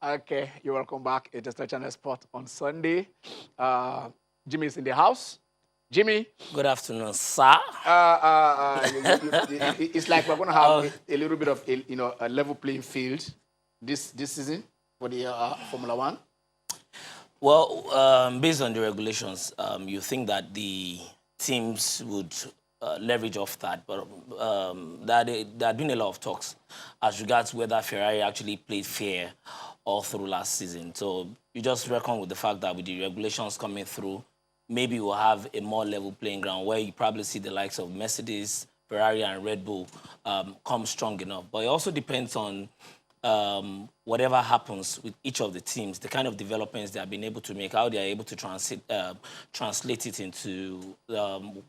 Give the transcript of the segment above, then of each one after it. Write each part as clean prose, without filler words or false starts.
Okay, you're welcome back. It is the Channel Sport on Sunday. Jimmy is in the house. Jimmy. Good afternoon, sir. It's like we're going to have a little bit of a level playing field this season for the Formula One. Well, based on the regulations, you think that the teams would leverage off that, but there have been a lot of talks as regards whether Ferrari actually played fair all through last season. So you just reckon with the fact that with the regulations coming through, maybe we'll have a more level playing ground where you probably see the likes of Mercedes, Ferrari, and Red Bull come strong enough. But it also depends on whatever happens with each of the teams, the kind of developments they have been able to make, how they are able to translate it into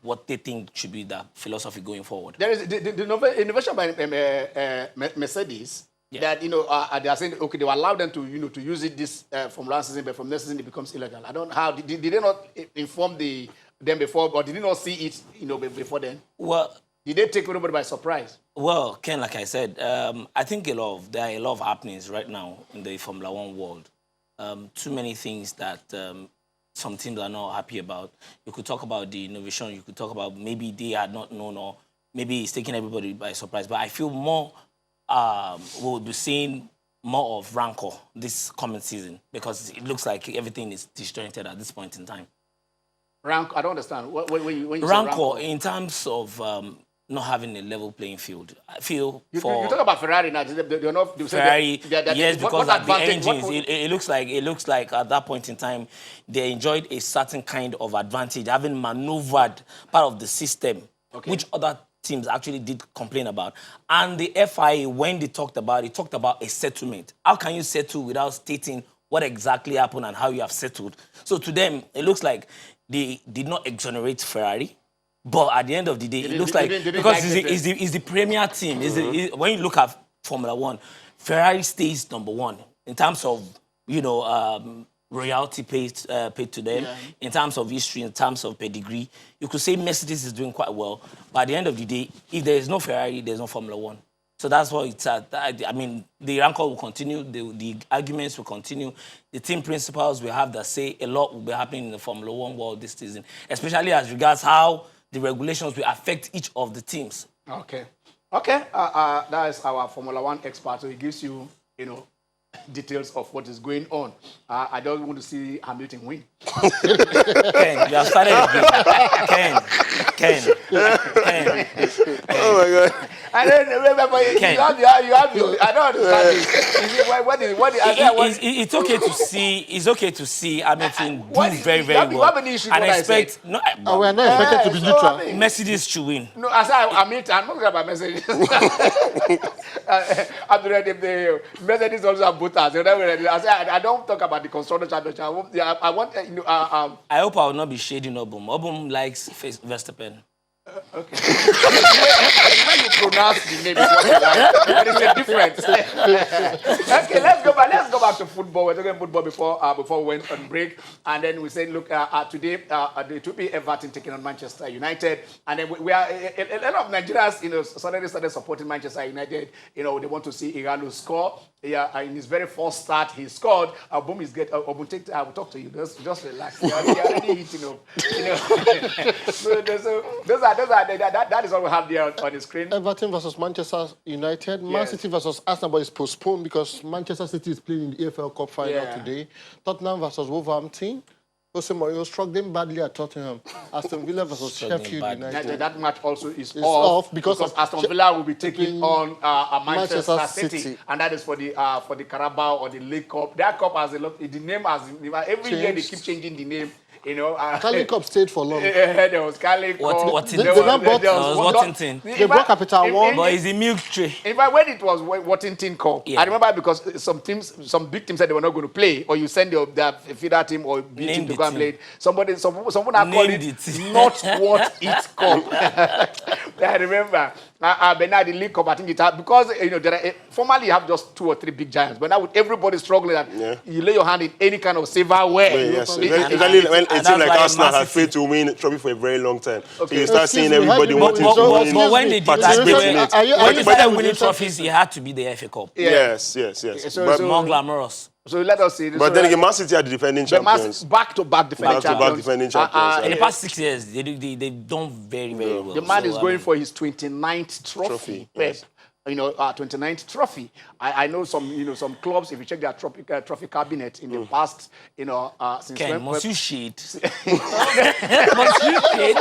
what they think should be the philosophy going forward. There is the innovation by Mercedes. Yeah. That they are saying okay, they will allow them to to use it this from last season, but from next season it becomes illegal. I don't know how did they not inform them before, or did they not see it before then? Well, did they take everybody by surprise? Well, Ken, like I said, I think there are a lot of happenings right now in the Formula One world. Too many things that some teams are not happy about. You could talk about the innovation. You could talk about maybe they had not known, or maybe it's taking everybody by surprise. But I feel more. We'll be seeing more of rancor this coming season because it looks like everything is disjointed at this point in time. Rancor? I don't understand. When you rancor, say rancor, in terms of not having a level playing field, I feel you talk about Ferrari now. They're not Ferrari. Yes, because at the engines, it looks like at that point in time they enjoyed a certain kind of advantage, having maneuvered part of the system, which other teams actually did complain about. And the FIA, when they talked about a settlement. How can you settle without stating what exactly happened and how you have settled? So to them, it looks like they did not exonerate Ferrari. But at the end of the day, it looks like, because it's the premier team. When you look at Formula One, Ferrari stays number one in terms of, royalty paid to them, in terms of history, in terms of pedigree. You could say Mercedes is doing quite well, but at the end of the day, if there is no Ferrari, there's no Formula One. So that's what it's at. I mean, the rancor will continue, the arguments will continue, the team principals will have that say. A lot will be happening in the Formula One world this season, especially as regards how the regulations will affect each of the teams. Okay. That is our Formula One expert, so he gives you, details of what is going on. I don't want to see Hamilton win. Ken, you have started again. Ken. Oh my God. I don't remember. You have. I don't understand. It's okay to see. It's okay to see Hamilton do very, very well. You have any issue with what I expect. We are not expected to be neutral. Mercedes should win. No, I said Hamilton. I'm not talking about Mercedes. I'm ready. The Mercedes also have Bottas. I said I don't talk about the constructor championship. I want. I hope I will not be shading Obum. Obum likes Verstappen. Okay. When you pronounce the name, is what you like. There is a difference. Okay, let's go back to football. We're talking football before we went on break, and then we said, look, today the 2 p.m. Everton taking on Manchester United, and then we are a lot of Nigerians, suddenly started supporting Manchester United. They want to see Igalo score. Yeah, in his very first start, he scored. Boom is get. I will talk to you. Just relax. You're already hitting up. So that is what we have there on the screen. Everton versus Manchester United. Man City versus Arsenal, but it's postponed because Manchester City is playing in the EFL Cup final today. Tottenham versus Wolverhampton. Jose Mourinho struggling badly at Tottenham. Aston Villa versus Sheffield United. That match also is off because Aston Villa will be taking on Manchester City, and that is for the Carabao or the League Cup. That cup has a lot. The name has every year they keep changing the name. Carling Cup stayed for long. There was Carling Cup. They brought Worthington. They brought Capital One. But it's a milk tray. In fact, when it was Worthington Cup, I remember because some big teams said they were not going to play, or you send their feeder team or B team to go and play it. Someone had called it not what it Cup. I remember. But now the League Cup, I think it has, because there are formerly you have just 2 or 3 big giants, but now with everybody struggling, you lay your hand in any kind of silverware. Yes. Exactly when a team like Arsenal has failed to win trophy for a very long time, so you start seeing everybody wanting to win. But when they did that, when they started winning trophies, it had to be the FA Cup. Yes. But more glamorous. So let us see. But then again, Man City are the defending champions. Back-to-back defending champions. Back-to-back defending champions. In the past 6 years, they've done very, very well. The man is going for his 29th trophy. Yes. 29th trophy. I know some clubs. If you check their trophy cabinet in the past, since Ken, when, must you shade? Must you shade?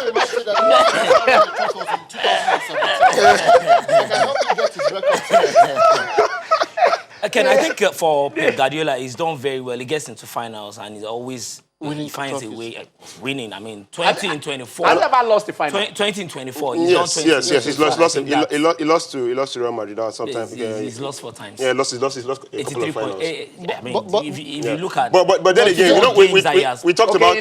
Ken, I think for Pep Guardiola, he's done very well. He gets into finals and he's always he finds a way winning. I mean, 20 in 24. I never lost the final. 20 in 24. Yes. He's lost to Real Madrid sometimes. He's lost 4 times. Yeah, lost a couple of finals. I mean, if you look at... But then again, we talked about...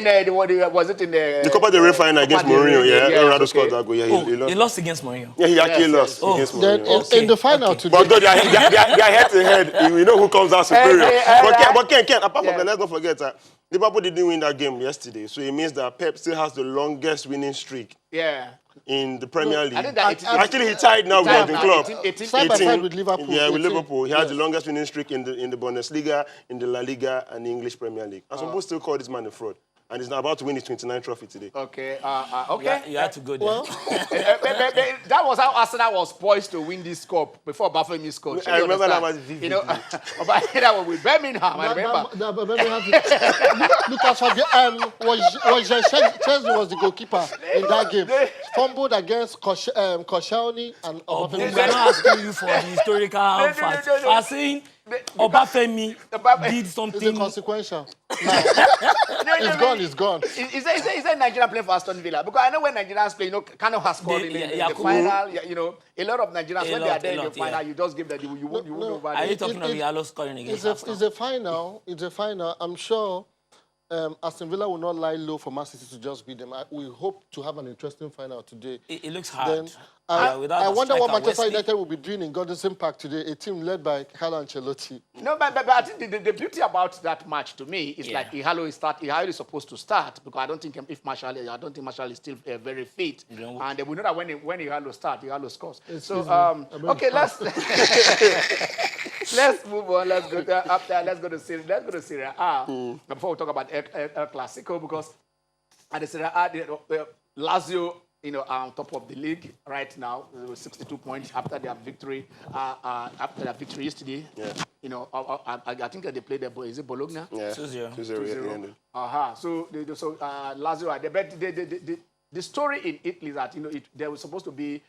Was it in the Copa del Rey final against Mourinho? Yeah, Ronaldo scored that goal. Yeah, he lost against Mourinho. Yeah, he actually lost against Mourinho. In the final today... But though they are head-to-head, we know who comes out superior. But Ken, apart from that, let's not forget that Liverpool didn't win that game yesterday, so it means that Pep still has the longest winning streak. Yeah. In the Premier League. Actually, he tied now with Jurgen Klopp. 18. Side by side with Liverpool. Yeah, with Liverpool. He has the longest winning streak in the Bundesliga, in the La Liga, and the English Premier League. And some people still call this man a fraud. And he's now about to win his 29th trophy today. Okay. You had to go there. Well, that was how Arsenal was poised to win this cup before Bafemi scored. I remember that was vividly. That was with Birmingham, I remember. Lucas Chelsea was the goalkeeper in that game. Fumbled against Koscielny and We are not asking you for the historical facts. We are saying Obafemi did something. It's consequential. It's gone. Is that Nigeria playing for Aston Villa? Because I know when Nigerians play, Kano has scored in the final. A lot of Nigerians, when they are there in the final, you just give them, you won't over. Are you talking of Yalo scoring against Aston? It's a final. I'm sure Aston Villa will not lie low for Man City to just beat them. We hope to have an interesting final today. It looks hard. I wonder what Manchester United will be doing in Goodison Park today, a team led by Carlo Ancelotti. No, but I think the beauty about that match to me is like Ihalo is supposed to start, because I don't think Marshall is still very fit. And we know that when Ihalo starts, Ihalo scores. Okay, let's move on. Let's go to Serie A. Before we talk about El Clasico, because at the Serie A, Lazio on top of the league right now, 62 points after their victory. Yesterday. Yeah. I think they played is it Bologna? Yeah. 2-0. So Lazio are there. But the story in Italy is that there was supposed to be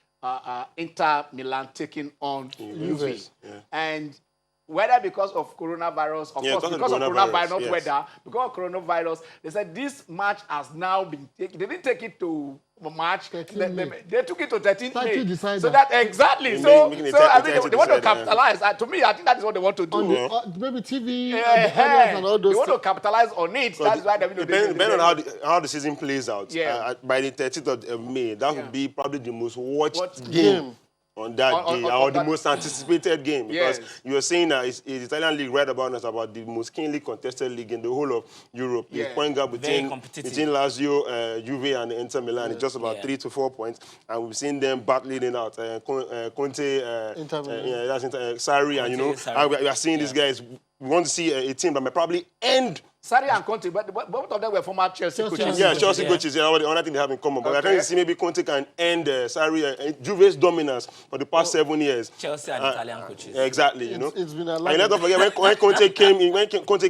Inter Milan taking on Juve, and whether because of coronavirus, because of coronavirus, not weather, because of coronavirus, they said this match has now been taken. They didn't take it to March. They took it to 13th May. So that exactly. So I mean, they want to capitalize. To me, I think that is what they want to do. Maybe TV and all those. They want to capitalize on it. So that's why depending on how the season plays out. By the 13th of May, that would be probably the most watched game on that day, or the most anticipated game, because you were saying that it's the Italian league right about us, about the most keenly contested league in the whole of Europe. The point gap between Lazio, Juve, and Inter Milan is just about 3 to 4 points, and we've seen them battling it out. Conte, Sarri, and we are seeing these guys. We want to see a team that may probably end. Sarri and Conte, but both of them were former Chelsea coaches. Yeah, Chelsea coaches. The only thing they have in common. But I think see maybe Conte can end Sarri, Juve's dominance for the past 7 years. Chelsea and Italian coaches. Exactly, It's been a lot. And don't forget when Conte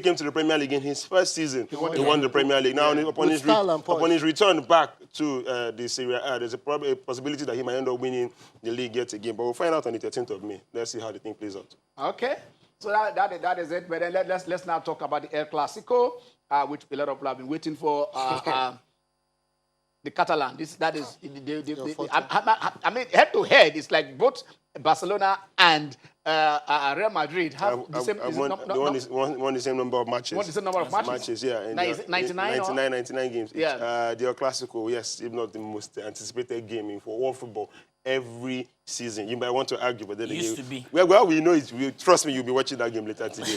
came to the Premier League in his first season, he won the Premier League. Now upon his return back to the Serie A, there's a possibility that he might end up winning the league yet again. But we'll find out on the 13th of May. Let's see how the thing plays out. Okay. So that is it. But then let's now talk about the El Clasico, which a lot of people have been waiting for. The Catalan. I mean, head to head, it's like both Barcelona and Real Madrid have the same number of matches. Won the same number of matches. Yeah. 99 games. Yeah. The El Clasico, yes, if not the most anticipated game in for world football every season. You might want to argue, but then used to be. Well, we know it. Trust me, you'll be watching that game later today.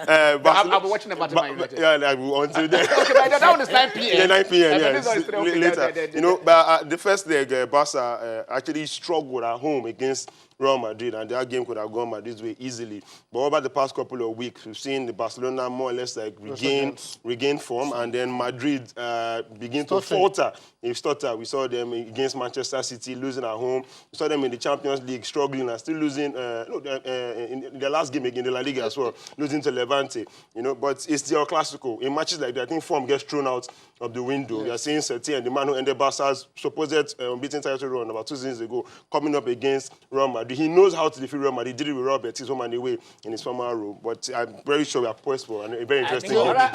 I'll be watching about Man United. Yeah, until then. Okay, but that one is 9 p.m. Yeah, 9 p.m. Yeah, Yeah, this one is later. You know, but the first leg, Barca actually struggled at home against Real Madrid, and that game could have gone Madrid's way easily. But over the past couple of weeks, we've seen the Barcelona more or less like regain form, and then Madrid begin to falter. They stutter. We saw them against Manchester City losing at home. We saw them in the Champions League struggling and still losing. In the last game against the La Liga as well, losing to Levante. You know, but it's the Clasico. In matches like that, I think form gets thrown out of the window. Yes. We are seeing Setien, the man who ended Barca's supposed unbeaten title run about 2 seasons ago, coming up against Real Madrid. He knows how to defeat Real Madrid. He did it with Real Betis home and away in his former role. But I'm very sure we are poised for a very interesting game. All right,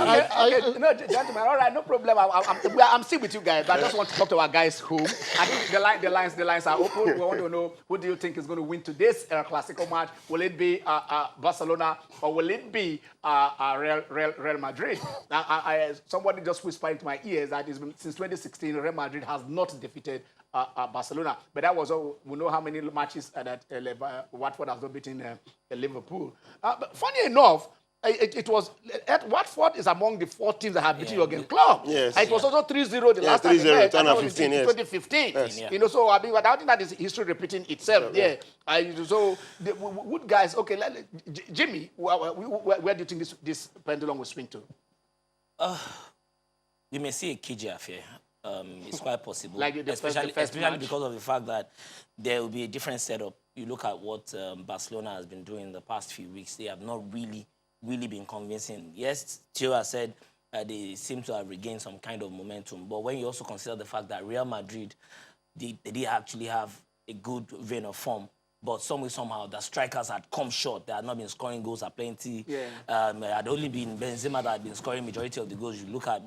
no, gentlemen, all right, no problem. I'm still with you guys, but I just want to talk to our guys home. I think the lines are open. We want to know, who do you think is going to win today's Clasico match? Will it be Barcelona or will it be Real Madrid? Somebody just whispered into my ears that since 2016, Real Madrid has not defeated Barcelona. But that was all. We know how many matches that Watford has not beaten Liverpool. But funny enough, it was Watford is among the 4 teams that have beaten your game club. Yes. And it was also 3-0 the last time they met. 2015. Yes. You know, so I mean, I think that is history repeating itself. Yeah. So, would guys? Okay, Jimmy, where do you think this pendulum will swing to? You may see a KJ affair. It's quite possible, like especially because of the fact that there will be a different setup. You look at what Barcelona has been doing in the past few weeks. They have not really been convincing. Yes, Theo has said they seem to have regained some kind of momentum. But when you also consider the fact that Real Madrid, they did actually have a good vein of form. But somehow, the strikers had come short. They had not been scoring goals at plenty. Yeah. It had only been Benzema that had been scoring majority of the goals. You look at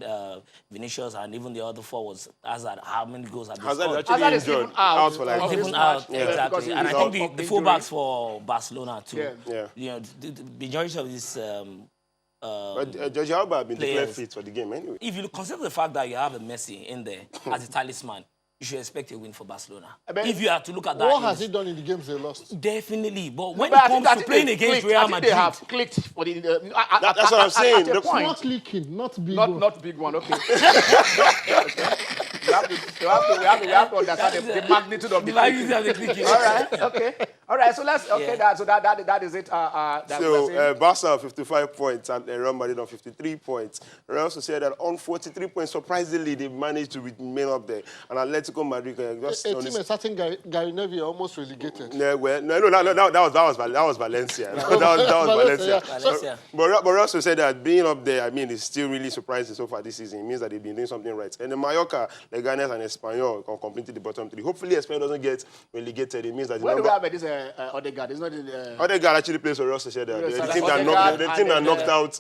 Vinicius and even the other forwards, Hazard, how many goals have been scored? Hazard is even out for like even out, exactly. And I think the fullbacks for Barcelona too. Yeah. You know, the majority of these but George Alba have been declared fit for the game anyway. If you consider the fact that you have a Messi in there as a talisman, you should expect a win for Barcelona. If you have to look at that. What has he done in the games they lost? Definitely. But when it comes to playing against Real Madrid... they have clicked for the... that's what I'm saying. Not clicking, not big one. Not big one, okay. We have to understand the magnitude of the clicking. All right, okay. All right, so let's... Okay, that is it. So, Barca 55 points and Real Madrid on 53 points. Real Sociedad that on 43 points, surprisingly, they managed to remain up there. And Atletico Madrid just... A team starting Gary Neville almost relegated. Yeah, well, no, that was Valencia. that was Valencia. But Real Sociedad being up there, I mean, it's still really surprising so far this season. It means that they've been doing something right. And the Mallorca, Leganes and Espanyol can complete the bottom 3. Hopefully, Espanyol doesn't get relegated. It means that... Where do we have this Odegaard? It's not in Odegaard actually plays for Real Sociedad. The team that knocked out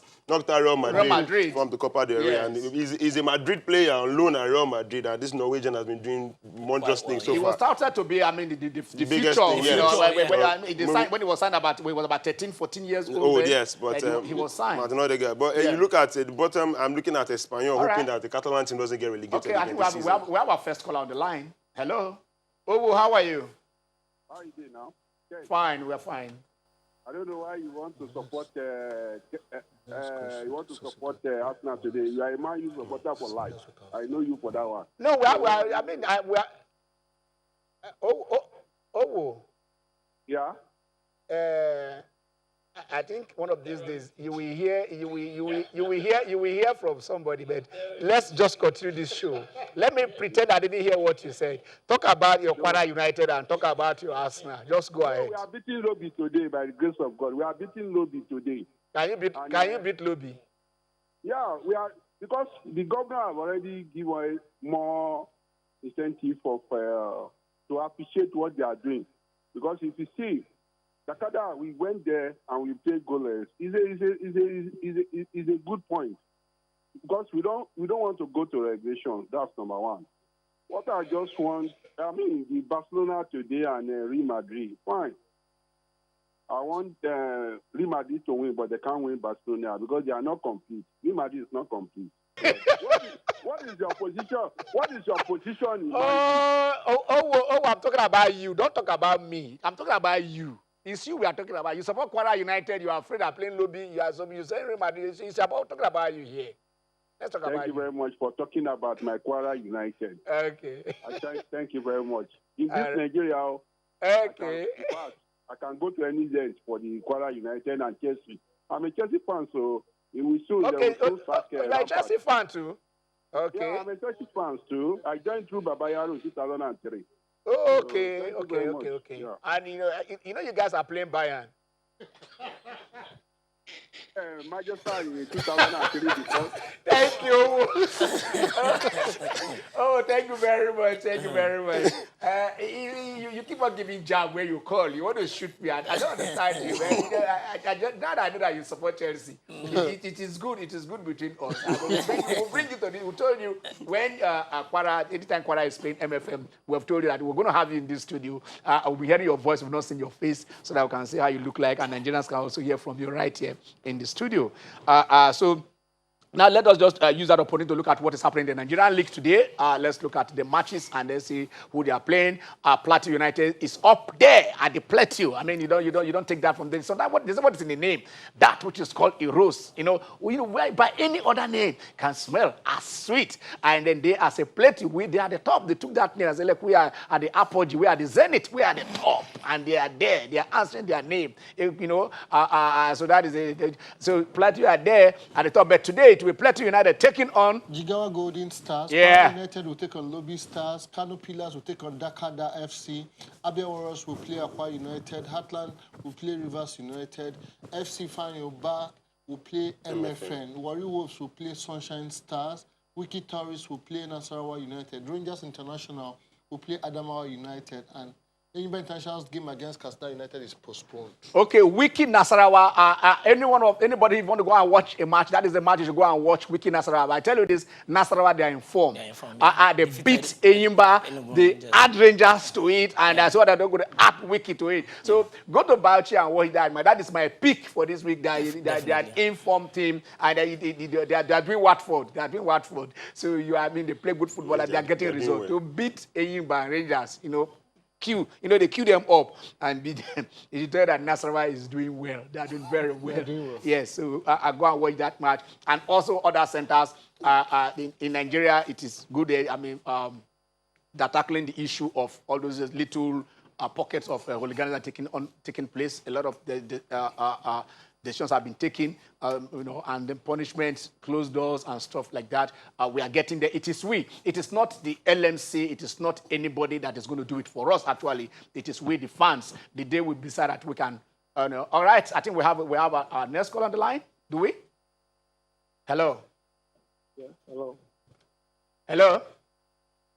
Real Madrid from the Copa del Rey. Yes. And he's a Madrid player on loan at Real Madrid, and this Norwegian has been doing wondrous things so far. He was touted to be, I mean, the biggest future. thing, You know, when he was signed he was about 13, 14 years old. Oh, yes, but he was signed. Martin Odegaard. But you look at the bottom, I'm looking at Espanyol, hoping that the Catalan team doesn't get relegated. Okay, I think we have our first caller on the line. Hello. Owo, how are you? How are you doing now? Okay. Fine, we're fine. I don't know why you want to support Arsenal today. You are a Man U supporter for life. I know you for that one. No, we are. Yeah. I think one of these days you will hear from somebody. But let's just continue this show. Let me pretend I didn't hear what you said. Talk about your Kwara United and talk about your Arsenal. Just go ahead. We are beating Lobby today by the grace of God. We are beating Lobby today. Can you beat Lobby? Yeah, we are, because the governor have already given more incentive to appreciate what they are doing. Because if you see, Takada, we went there and we played goalless. Is a good point, because we don't want to go to relegation. That's number one. What I just want, I mean, the Barcelona today and Real Madrid, fine. I want Real Madrid to win, but they can't win Barcelona because they are not complete. Real Madrid is not complete. What is your position? What is your position? I'm talking about you. Don't talk about me. I'm talking about you. It's you we are talking about. You support Kwara United. You are afraid of playing lobby. You are so you say it's about talking about you here. Let's talk about you. Thank you very much for talking about my Kwara United. Okay. Thank you very much. In this Nigeria, okay. I can go to any length for the Kwara United and Chelsea. I'm a Chelsea fan, so it will soon. Okay. You're a Chelsea fan too. Okay. Yeah, I'm a Chelsea fan too. I joined through Babayaro in 2003. Oh, okay, So, okay. Yeah. And you guys are playing Bayern. Manchester in 2003 before. Thank you. Oh, thank you very much. Thank you very much. You keep on giving jab where you call. You want to shoot me. I don't understand you. Now that I know that you support Chelsea, it is good. It is good between us. We'll bring you to this. We told you when anytime Kwara is playing MFM, we have told you that we're going to have you in this studio. We'll be hearing your voice. We've not seen your face, so that we can see how you look like, and Nigerians can also hear from you right here in the studio. So now let us just use that opportunity to look at what is happening in the Nigerian League today. Let's look at the matches and then see who they are playing. Plateau United is up there at the Plateau. I mean, you don't take that from them. So this is what is in the name. That which is called a rose. By any other name can smell as sweet. And then they, as a Plateau, they are at the top. They took that name and said, look, we are at the apogee, we are the zenith, we are the top, and they are there. They are answering their name. So that is so Plateau are there at the top. But today it will Plateau United taking on Jigawa Golden Stars. Yeah. United will take on Lobby Stars. Kano Pillars will take on Dakada FC. Abia Warriors will play Akwa United. Heartland will play Rivers United. FC Fanyoba will play MFN. Warri Wolves will play Sunshine Stars. Wiki Tourists will play Nasarawa United. Rangers International will play Adamawa United. And Enyimba International's game against Kastar United is postponed. Okay, Wiki Nasarawa. Anybody want to go and watch a match? That is the match you should go and watch. Wiki Nasarawa. I tell you this, Nasarawa, they are informed. They beat Enyimba. They add Rangers to it, and that's what they're going to add Wiki to it. So go to Bauchi and watch that. That is my pick for this week. They are an informed team, and they are doing Watford. They are doing Watford. So they play good football and they are getting results to beat Enyimba and Rangers. They queue them up and beat them. You tell that Nasarawa is doing well. They are doing very well. Yes, so I go and watch that match. And also other centers in Nigeria, it is good. They're tackling the issue of all those little pockets of hooliganism taking place. A lot of the decisions have been taken, and then punishments, closed doors, and stuff like that. We are getting there. It is we. It is not the LMC. It is not anybody that is going to do it for us, actually. It is we, the fans. The day we decide that we can. All right, I think we have our next call on the line. Do we? Hello? Yeah, hello. Hello?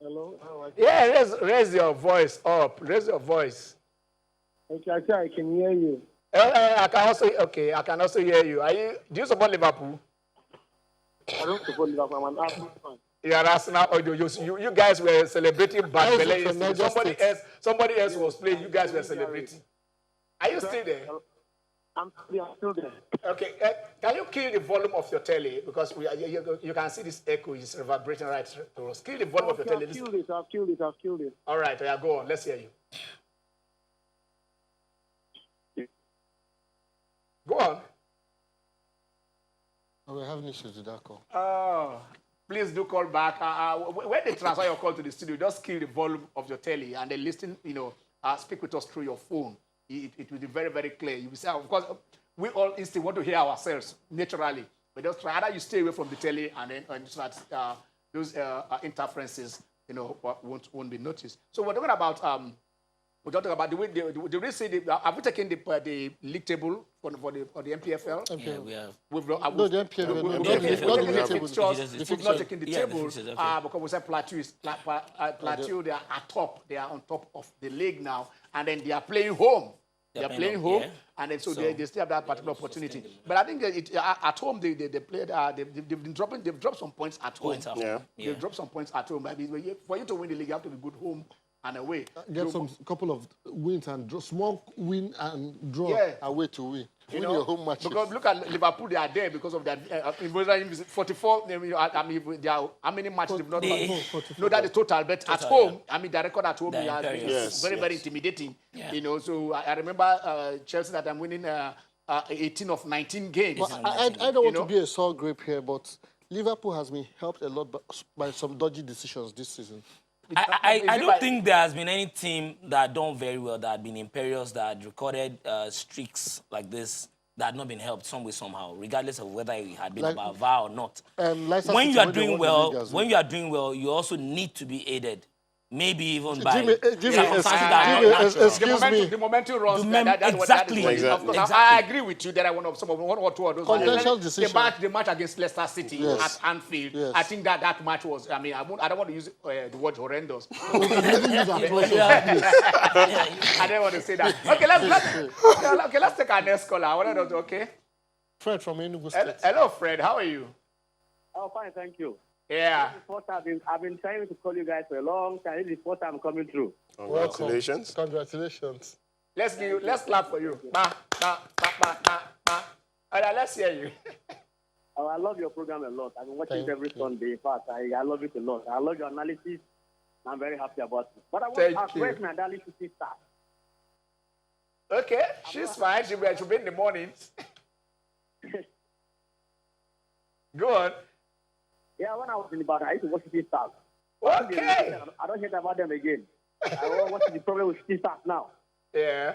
Hello? Yeah, raise your voice up. Raise your voice. Okay, I can hear you. I can also hear you. Do you support Liverpool? I don't support Liverpool. I'm an Arsenal fan. Yeah, Arsenal. You guys were celebrating bad belly. Somebody else was playing. You guys were celebrating. Are you still there? I'm still there. Okay. Can you kill the volume of your telly, because you can see this echo is reverberating right to us. Kill the volume of your telly. I've killed it. All right. Yeah, go on. Let's hear you. Go on. We're having issues with that call. Please do call back. When they transfer your call to the studio, just kill the volume of your telly and then listen, speak with us through your phone. It will be very, very clear. You will say, of course, we all instantly want to hear ourselves naturally. But just try either you stay away from the telly and then so that those interferences, won't be noticed. So we're talking about we're talking about did we see have we taken the league table for the MPFL? Yeah, we have. The MPFL. We've not taken the table because we said Plateau, they are at top. They are on top of the league now, and then they are playing home. They are playing home, and then so they still have that particular opportunity. But I think at home they played. They've dropped some points at home. Yeah. They've dropped some points at home. But for you to win the league, you have to be good home and away. Get some couple of wins and draw, small win and draw away to win. Win your home matches. Because look at Liverpool, they are there because of their 44. I mean, they are, how many matches they've not won? No, that's the total. But at home, I mean, the record at home is very intimidating. Yeah. You know, so I remember Chelsea that I'm winning 18 of 19 games. But I don't want to be a sore grape here, but Liverpool has been helped a lot by some dodgy decisions this season. I don't think there has been any team that done very well, that had been imperious, that had recorded streaks like this, that had not been helped some way somehow, regardless of whether it had been about VAR or not. When you are doing well, you also need to be aided. Maybe even by excuse me. The momentum runs. Exactly. I agree with you that I want one or two of those. Contentious decision. The match against Leicester City at Anfield. I think that match was. I mean, I don't want to use the word horrendous. I don't want to say that. Okay, let's take our next caller. Okay. Fred from Enugu State. Hello, Fred. How are you? Oh, fine, thank you. Yeah. I've been trying to call you guys for a long time. This is the first time coming through. Congratulations. Welcome. Congratulations. Let's clap for you. All right, let's hear you. Oh, I love your program a lot. I've been watching it every Sunday. In fact, I love it a lot. I love your analysis. I'm very happy about it. But I want to ask, where's my darling sister? Okay, she's fine. She'll be in the mornings. Go on. Yeah, when I was in Ibadan, I used to watch City Stars. Okay. I don't hear about them again. What's the problem with City Stars now? Yeah.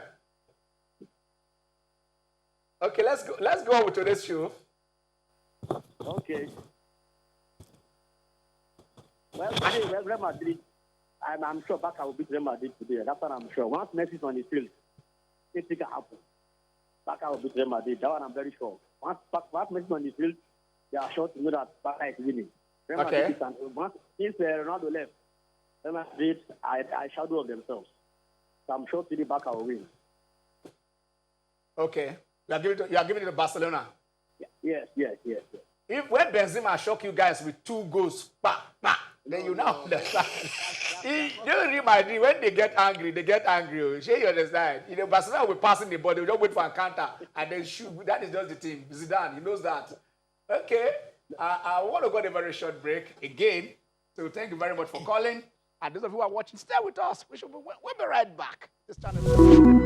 Okay, let's go over to this show. Okay. Well, today, Real Madrid, I'm sure Barca will beat Real Madrid today. That's what I'm sure. Once Messi is on the field, anything can happen. Barca will beat Real Madrid. That one I'm very sure. Once Messi is on the field, they are sure to know that Barca is winning. Okay. Since Ronaldo left, Real Madrid are shadow of themselves. So I'm sure today Barca will win. Okay. You are giving it to Barcelona. Yes. If when Benzema shock you guys with 2 goals, then you now understand. Don't read my dream. When they get angry. Sure you understand. You know, Barcelona will pass in the ball. They don't wait for a counter and then shoot. That is just the team. Zidane, he knows that. Okay. I want to go on a very short break again. So thank you very much for calling. And those of you who are watching, stay with us. We'll be right back. This channel.